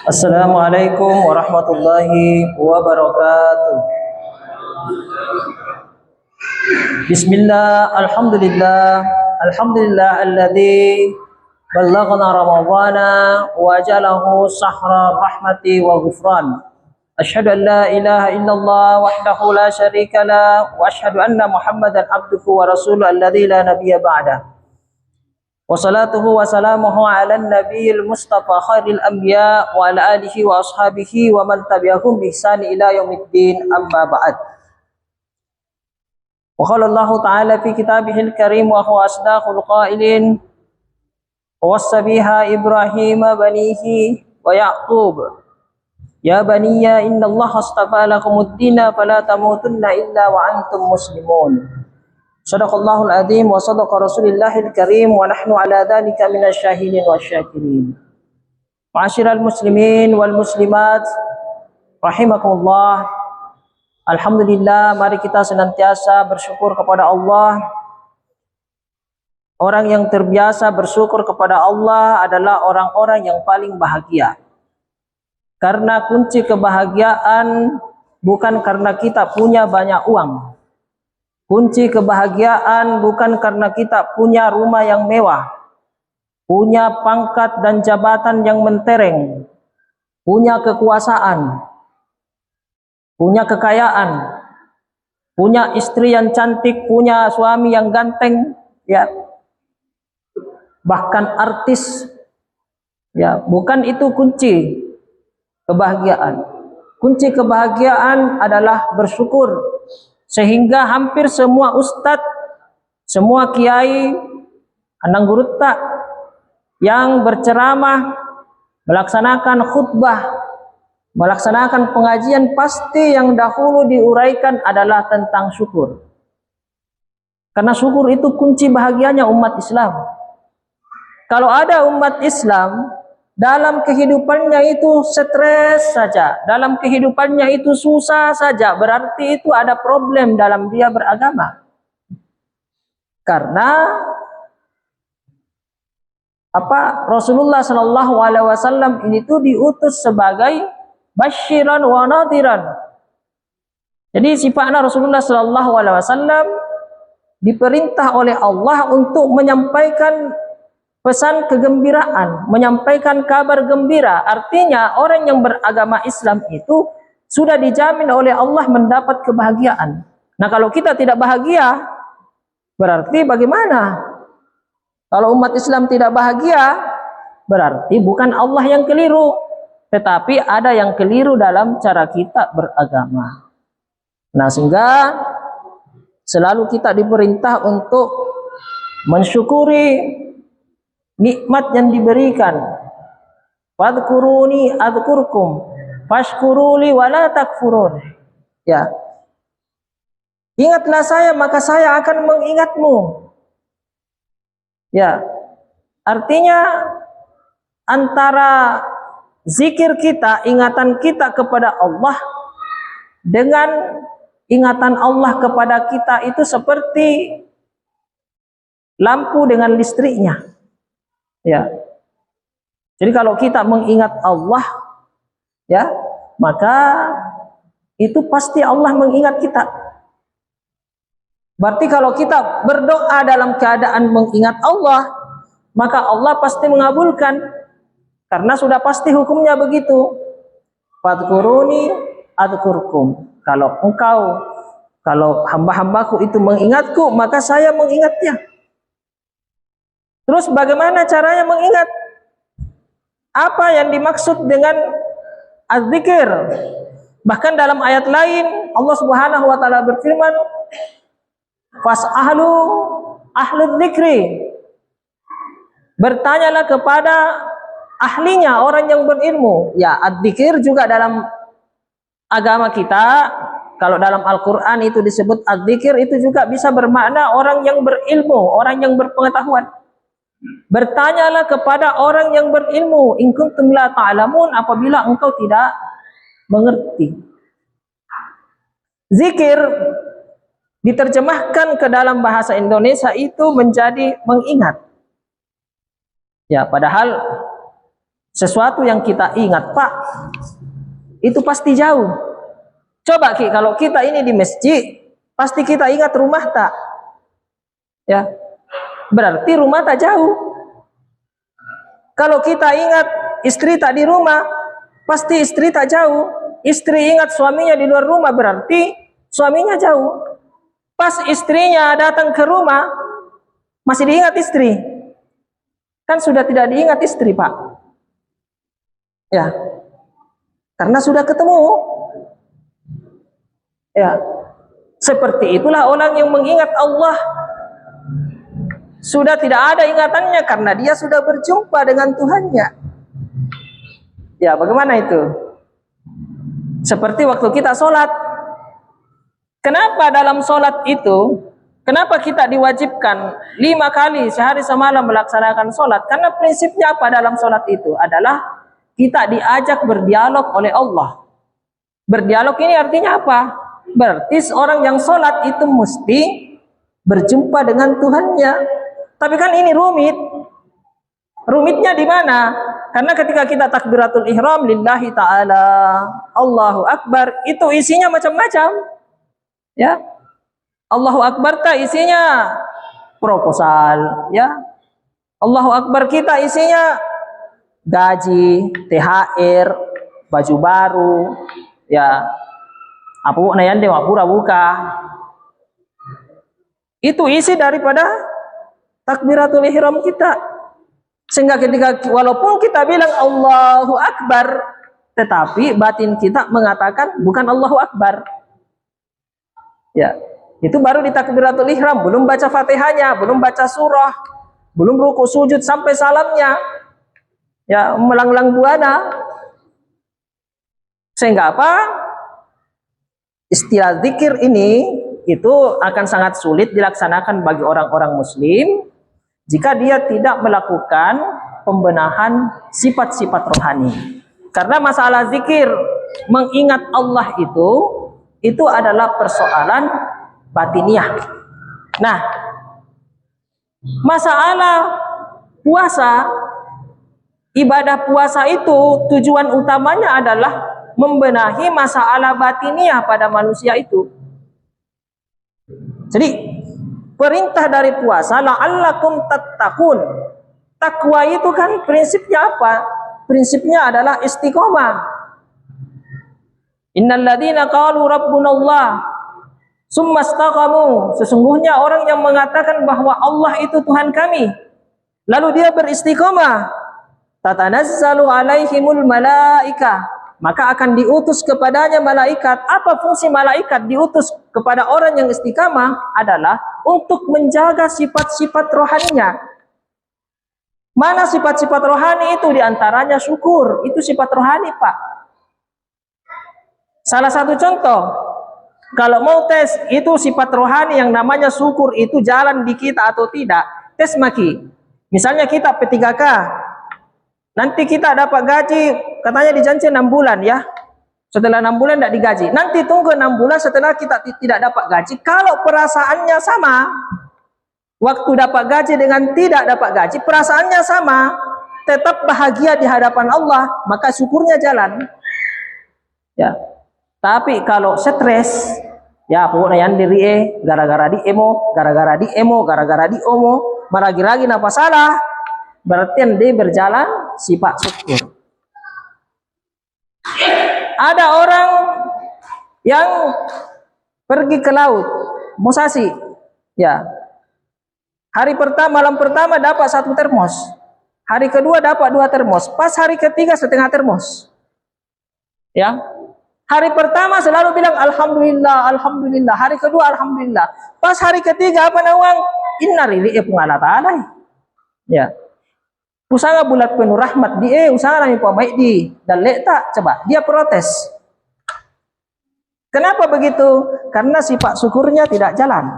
Assalamualaikum warahmatullahi wabarakatuh. Bismillah, alhamdulillah, alhamdulillah alladzi ballaghana ramadhana wa jalahu sahra rahmati wa ghufran. Asyhadu an la ilaha illallah wahdahu la syarika la wa asyhadu anna Muhammadan abduhu wa rasuluhu alladzi la nabiyya ba'dah. Wassalatuhu wassalamuhu ala nabiyil mustafa khairil anbiya wa ala alihi wa ashabihi wa man tabi'ahum bi ihsani ila yaumiddin amma ba'd. Wa qala Allah ta'ala fi kitabihil karim wa huwa asdaqul qailin wa wassa biha Ibrahim banihi wa Ya'qub ya baniya innallaha astafa lakumud dina fala tamutunna illa wa antum muslimun. Shadaqallahul adzim wa sadaqa rasulillahil karim wa nahnu ala dzalika minasyahidin wasyakirin. Ma'asyiral muslimin wal muslimat rahimakumullah. Alhamdulillah, mari kita senantiasa bersyukur kepada Allah. Orang yang terbiasa bersyukur kepada Allah adalah orang-orang yang paling bahagia. Karena kunci kebahagiaan bukan karena kita punya banyak uang. Kunci kebahagiaan bukan karena kita punya rumah yang mewah, punya pangkat dan jabatan yang mentereng, punya kekuasaan, punya kekayaan, punya istri yang cantik, punya suami yang ganteng, ya, bahkan artis, ya, bukan itu kunci kebahagiaan. Kunci kebahagiaan adalah bersyukur. Sehingga hampir semua ustadz, semua kiai, andang gurutta yang berceramah, melaksanakan khutbah, melaksanakan pengajian, pasti yang dahulu diuraikan adalah tentang syukur. Karena syukur itu kunci bahagianya umat Islam. Kalau ada umat Islam, dalam kehidupannya itu stres saja, dalam kehidupannya itu susah saja, berarti itu ada problem dalam dia beragama. Karena Rasulullah Shallallahu Alaihi Wasallam ini tuh diutus sebagai basyiran wa nadhiran. Jadi sifatnya Rasulullah Shallallahu Alaihi Wasallam diperintah oleh Allah untuk menyampaikan pesan kegembiraan, menyampaikan kabar gembira. Artinya orang yang beragama Islam itu sudah dijamin oleh Allah mendapat kebahagiaan. Nah, kalau kita tidak bahagia, berarti bagaimana? Kalau umat Islam tidak bahagia, berarti bukan Allah yang keliru, tetapi ada yang keliru dalam cara kita beragama. Nah, sehingga selalu kita diperintah untuk mensyukuri nikmat yang diberikan. Fadhkuruni adzkurkum fashkuruli wala takfurun. Ya. Ingatlah saya maka saya akan mengingatmu. Ya. Artinya antara zikir kita, ingatan kita kepada Allah dengan ingatan Allah kepada kita itu seperti lampu dengan listriknya. Ya. Jadi kalau kita mengingat Allah, ya, maka itu pasti Allah mengingat kita. Berarti kalau kita berdoa dalam keadaan mengingat Allah, maka Allah pasti mengabulkan. Karena sudah pasti hukumnya begitu. Fadhkuruni adzkurkum. Kalau hamba-hambaku itu mengingatku, maka saya mengingatnya. Terus bagaimana caranya mengingat? Apa yang dimaksud dengan az-zikir? Bahkan dalam ayat lain Allah Subhanahu wa taala berfirman, "Fas'alu ahludz dzikri." Bertanyalah kepada ahlinya, orang yang berilmu. Ya, az-zikir juga dalam agama kita, kalau dalam Al-Qur'an itu disebut az-zikir, itu juga bisa bermakna orang yang berilmu, orang yang berpengetahuan. Bertanyalah kepada orang yang berilmu, in kuntum la ta'lamun, apabila engkau tidak mengerti. Zikir diterjemahkan ke dalam bahasa Indonesia itu menjadi mengingat. Ya, padahal sesuatu yang kita ingat, Pak, itu pasti jauh. Coba Ki, kalau kita ini di masjid, pasti kita ingat rumah tak? Ya, berarti rumah tak jauh. Kalau kita ingat istri tak di rumah, pasti istri tak jauh. Istri ingat suaminya di luar rumah, berarti suaminya jauh. Pas istrinya datang ke rumah, masih diingat istri. Kan sudah tidak diingat istri, Pak. Ya, karena sudah ketemu. Ya, seperti itulah orang yang mengingat Allah. Sudah tidak ada ingatannya karena dia sudah berjumpa dengan Tuhannya. Ya, bagaimana itu? Seperti waktu kita sholat. Kenapa dalam sholat itu, kenapa kita diwajibkan 5 kali sehari semalam melaksanakan sholat? Karena prinsipnya apa dalam sholat itu? Adalah kita diajak berdialog oleh Allah. Berdialog ini artinya apa? Berarti seorang yang sholat itu mesti berjumpa dengan Tuhannya. Tapi kan ini rumit. Rumitnya di mana? Karena ketika kita takbiratul ihram lillahi ta'ala, Allahu Akbar, itu isinya macam-macam. Ya, Allahu Akbar tak isinya proposal, ya. Allahu Akbar kita isinya gaji, THR, baju baru, ya. Apa nayan dewa pura buka. Itu isi daripada takbiratul ihram kita. Sehingga ketika walaupun kita bilang Allahu Akbar, tetapi batin kita mengatakan bukan Allahu Akbar. Ya, itu baru di takbiratul ihram, belum baca Fatihahnya, belum baca surah, belum ruku sujud sampai salamnya. Ya, melanglang buana. Sehingga apa? Istilah zikir ini itu akan sangat sulit dilaksanakan bagi orang-orang muslim jika dia tidak melakukan pembenahan sifat-sifat rohani. Karena masalah zikir mengingat Allah itu adalah persoalan batiniah. Nah, masalah puasa, ibadah puasa itu tujuan utamanya adalah membenahi masalah batiniah pada manusia itu. Jadi perintah dari puasa la'allakum tattaqun. Takwa itu kan prinsipnya apa? Prinsipnya adalah istiqomah. Innal ladzina qalu rabbunallah summa istaqamu. Sesungguhnya orang yang mengatakan bahwa Allah itu Tuhan kami, lalu dia beristiqomah, tatanazzalu alaihimul malaikah, maka akan diutus kepadanya malaikat. Apa fungsi malaikat diutus kepada orang yang istiqamah? Adalah untuk menjaga sifat-sifat rohaninya. Mana sifat-sifat rohani itu? Diantaranya syukur. Itu sifat rohani, Pak. Salah satu contoh, kalau mau tes itu sifat rohani yang namanya syukur itu jalan di kita atau tidak, tes maki. Misalnya kita P3K, nanti kita dapat gaji, katanya dijanji 6 bulan ya. Setelah 6 bulan tidak digaji. Nanti tunggu 6 bulan setelah kita tidak dapat gaji. Kalau perasaannya sama, waktu dapat gaji dengan tidak dapat gaji, perasaannya sama, tetap bahagia di hadapan Allah, maka syukurnya jalan. Ya. Tapi kalau stres, ya pokoknya yang diri gara-gara di emo, gara-gara di emo, gara-gara di omo, maragi-ragi napa salah, berarti dia berjalan sifat syukur. Ada orang yang pergi ke laut, musasi, ya. Hari pertama, malam pertama dapat 1 termos, hari kedua dapat 2 termos, pas hari ketiga setengah termos, ya. Hari pertama selalu bilang alhamdulillah, alhamdulillah. Hari kedua alhamdulillah. Pas hari ketiga apa nawang? Inna lillahi wa inna ilaihi raji'un. Ya. Usaha bulat penuh rahmat di usaha nami baik di dan lek tak coba dia protes. Kenapa begitu? Karena sifat syukurnya tidak jalan.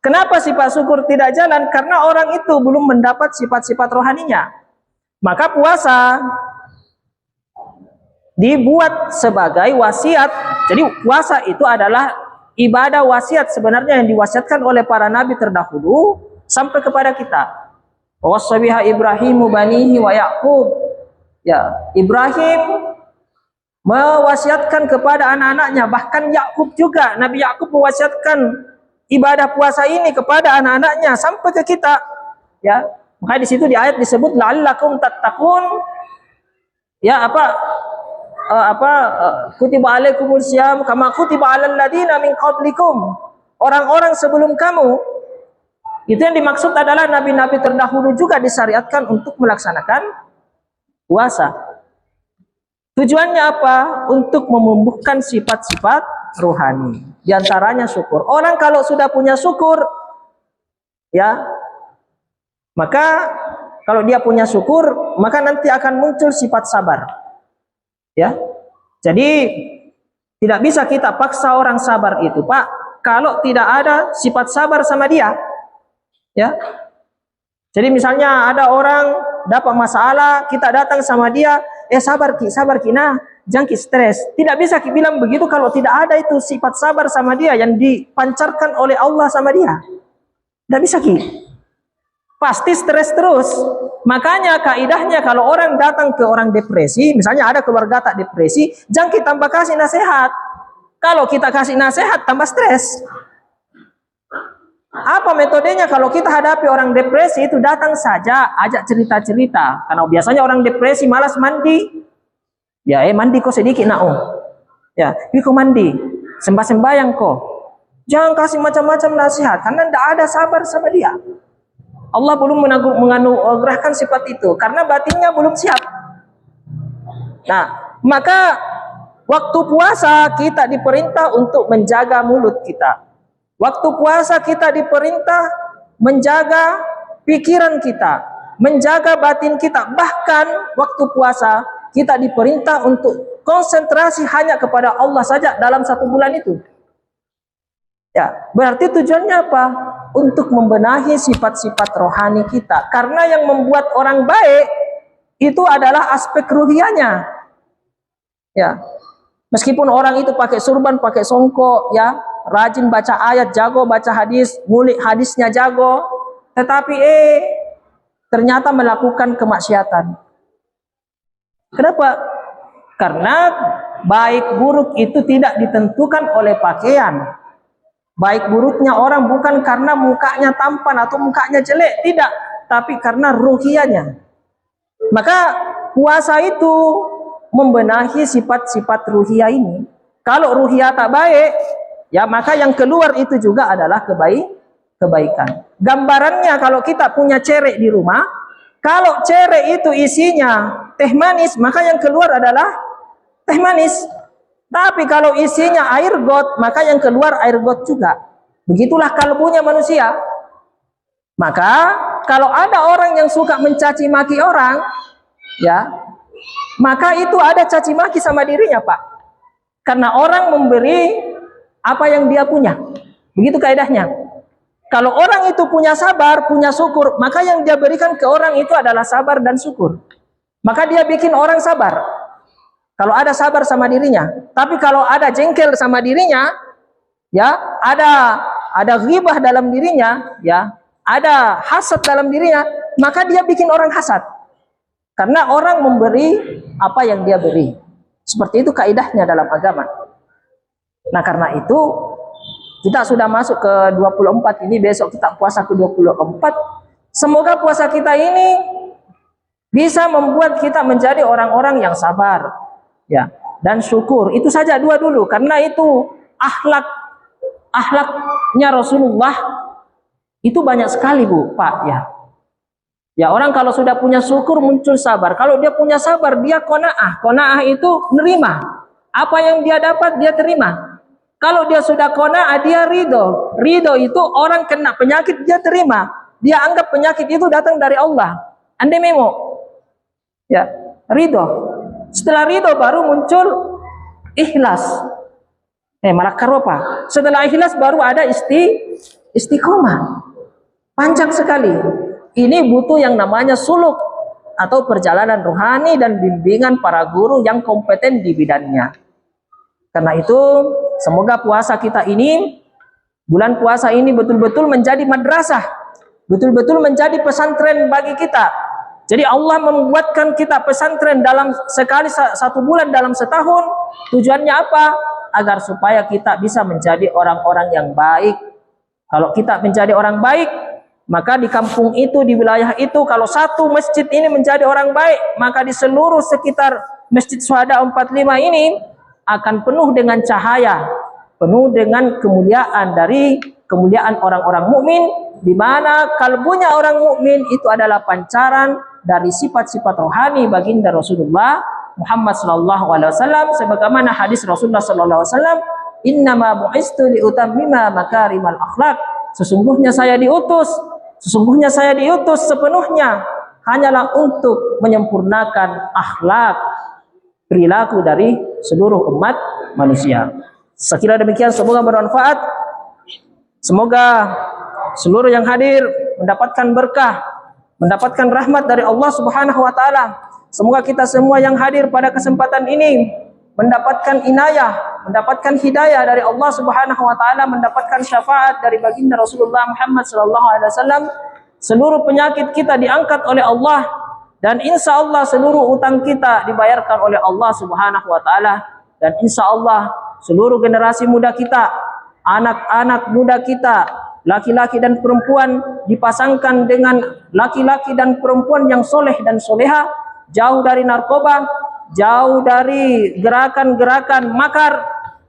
Kenapa sifat syukur tidak jalan? Karena orang itu belum mendapat sifat-sifat rohaninya. Maka puasa dibuat sebagai wasiat. Jadi puasa itu adalah ibadah wasiat sebenarnya yang diwasiatkan oleh para nabi terdahulu sampai kepada kita. Wassabiha Ibrahimu banihi wa Ya'qub. Ya, Ibrahim mewasiatkan kepada anak-anaknya, bahkan Yakub juga, Nabi Yakub mewasiatkan ibadah puasa ini kepada anak-anaknya sampai ke kita. Ya, maka di situ di ayat disebut la'allakum tattaqun. Ya, kutiba alaikumus syiyam kama kutiba alal ladina min qablikum. Orang-orang sebelum kamu. Itu yang dimaksud adalah nabi-nabi terdahulu juga disyariatkan untuk melaksanakan puasa. Tujuannya apa? Untuk menumbuhkan sifat-sifat rohani. Di antaranya syukur. Orang kalau sudah punya syukur, ya, maka kalau dia punya syukur, maka nanti akan muncul sifat sabar. Ya. Jadi tidak bisa kita paksa orang sabar itu, Pak, kalau tidak ada sifat sabar sama dia. Ya. Jadi misalnya ada orang dapat masalah, kita datang sama dia, sabar ki, nah, jangan ki stres. Tidak bisa ki bilang begitu kalau tidak ada itu sifat sabar sama dia yang dipancarkan oleh Allah sama dia. Tidak bisa ki. Pasti stres terus. Makanya kaidahnya kalau orang datang ke orang depresi, misalnya ada keluarga tak depresi, jangan kita tambah kasih nasihat. Kalau kita kasih nasihat tambah stres. Apa metodenya kalau kita hadapi orang depresi itu? Datang saja, ajak cerita-cerita. Karena biasanya orang depresi malas mandi. Ya, mandi kok sedikit nak. Ya, kok mandi. Sembahyang kok. Jangan kasih macam-macam nasihat karena tidak ada sabar sama dia. Allah belum menganugerahkan sifat itu karena batinnya belum siap. Nah, maka waktu puasa kita diperintah untuk menjaga mulut kita. Waktu puasa kita diperintah menjaga pikiran kita, menjaga batin kita. Bahkan waktu puasa kita diperintah untuk konsentrasi hanya kepada Allah saja dalam 1 bulan itu. Ya, berarti tujuannya apa? Untuk membenahi sifat-sifat rohani kita. Karena yang membuat orang baik itu adalah aspek ruhiyahnya. Ya, meskipun orang itu pakai surban, pakai songkok, ya, rajin baca ayat, jago baca hadis, ngulik hadisnya jago, tetapi ternyata melakukan kemaksiatan. Kenapa? Karena baik buruk itu tidak ditentukan oleh pakaian. Baik buruknya orang bukan karena mukanya tampan atau mukanya jelek, tidak, tapi karena ruhiyahnya. Maka puasa itu membenahi sifat-sifat ruhiyah ini. Kalau ruhiyah tak baik, ya, maka yang keluar itu juga adalah kebaikan. Gambarannya kalau kita punya cerek di rumah, kalau cerek itu isinya teh manis, maka yang keluar adalah teh manis. Tapi kalau isinya air got, maka yang keluar air got juga. Begitulah kalbunya manusia. Maka kalau ada orang yang suka mencaci maki orang, ya, maka itu ada caci maki sama dirinya, Pak. Karena orang memberi apa yang dia punya. Begitu kaidahnya. Kalau orang itu punya sabar, punya syukur, maka yang dia berikan ke orang itu adalah sabar dan syukur. Maka dia bikin orang sabar. Kalau ada sabar sama dirinya. Tapi kalau ada jengkel sama dirinya, ya, ada ghibah dalam dirinya, ya, ada hasad dalam dirinya, maka dia bikin orang hasad. Karena orang memberi apa yang dia beri. Seperti itu kaidahnya dalam agama. Nah, karena itu kita sudah masuk ke 24 ini, besok kita puasa ke 24. Semoga puasa kita ini bisa membuat kita menjadi orang-orang yang sabar, ya, dan syukur. Itu saja dua dulu, karena itu akhlaknya Rasulullah itu banyak sekali, Bu, Pak, ya. Ya, orang kalau sudah punya syukur muncul sabar. Kalau dia punya sabar, dia qanaah. Qanaah itu menerima. Apa yang dia dapat dia terima. Kalau dia sudah qanaah, dia ridho. Ridho itu orang kena penyakit dia terima. Dia anggap penyakit itu datang dari Allah. Ande memo. Ya, ridho. Setelah ridho baru muncul ikhlas. Malah karopa. Setelah ikhlas baru ada istiqomah. Panjang sekali. Ini butuh yang namanya suluk atau perjalanan rohani dan bimbingan para guru yang kompeten di bidangnya. Karena itu, semoga puasa kita ini, bulan puasa ini betul-betul menjadi madrasah, betul-betul menjadi pesantren bagi kita. Jadi Allah membuatkan kita pesantren dalam sekali satu bulan dalam setahun. Tujuannya apa? Agar supaya kita bisa menjadi orang-orang yang baik. Kalau kita menjadi orang baik, maka di kampung itu, di wilayah itu, kalau satu masjid ini menjadi orang baik, maka di seluruh sekitar Masjid Syuhada 45 ini akan penuh dengan cahaya, penuh dengan kemuliaan dari kemuliaan orang-orang mukmin, di mana kalbunya orang mukmin itu adalah pancaran dari sifat-sifat rohani baginda Rasulullah Muhammad sallallahu alaihi wasallam, sebagaimana hadis Rasulullah sallallahu alaihi wasallam, "Innama bu'istu liutammima makarimal akhlak." Sesungguhnya saya diutus sepenuhnya hanyalah untuk menyempurnakan akhlak, perilaku dari seluruh umat manusia. Sekira demikian, semoga bermanfaat. Semoga seluruh yang hadir mendapatkan berkah, mendapatkan rahmat dari Allah Subhanahu wa taala. Semoga kita semua yang hadir pada kesempatan ini mendapatkan inayah, mendapatkan hidayah dari Allah Subhanahu wa taala, mendapatkan syafaat dari baginda Rasulullah Muhammad sallallahu alaihi wasallam. Seluruh penyakit kita diangkat oleh Allah, dan insya Allah seluruh utang kita dibayarkan oleh Allah Subhanahu wa taala, dan insya Allah seluruh generasi muda kita, anak-anak muda kita, laki-laki dan perempuan, dipasangkan dengan laki-laki dan perempuan yang soleh dan soleha, jauh dari narkoba, jauh dari gerakan-gerakan makar,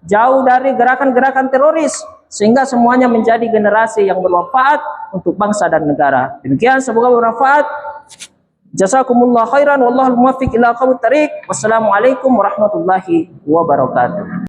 jauh dari gerakan-gerakan teroris, sehingga semuanya menjadi generasi yang bermanfaat untuk bangsa dan negara. Demikian, semoga bermanfaat. Jazakumullah khairan, wallahul muwaffiq ila aqwamit thariq. Wassalamualaikum warahmatullahi wabarakatuh.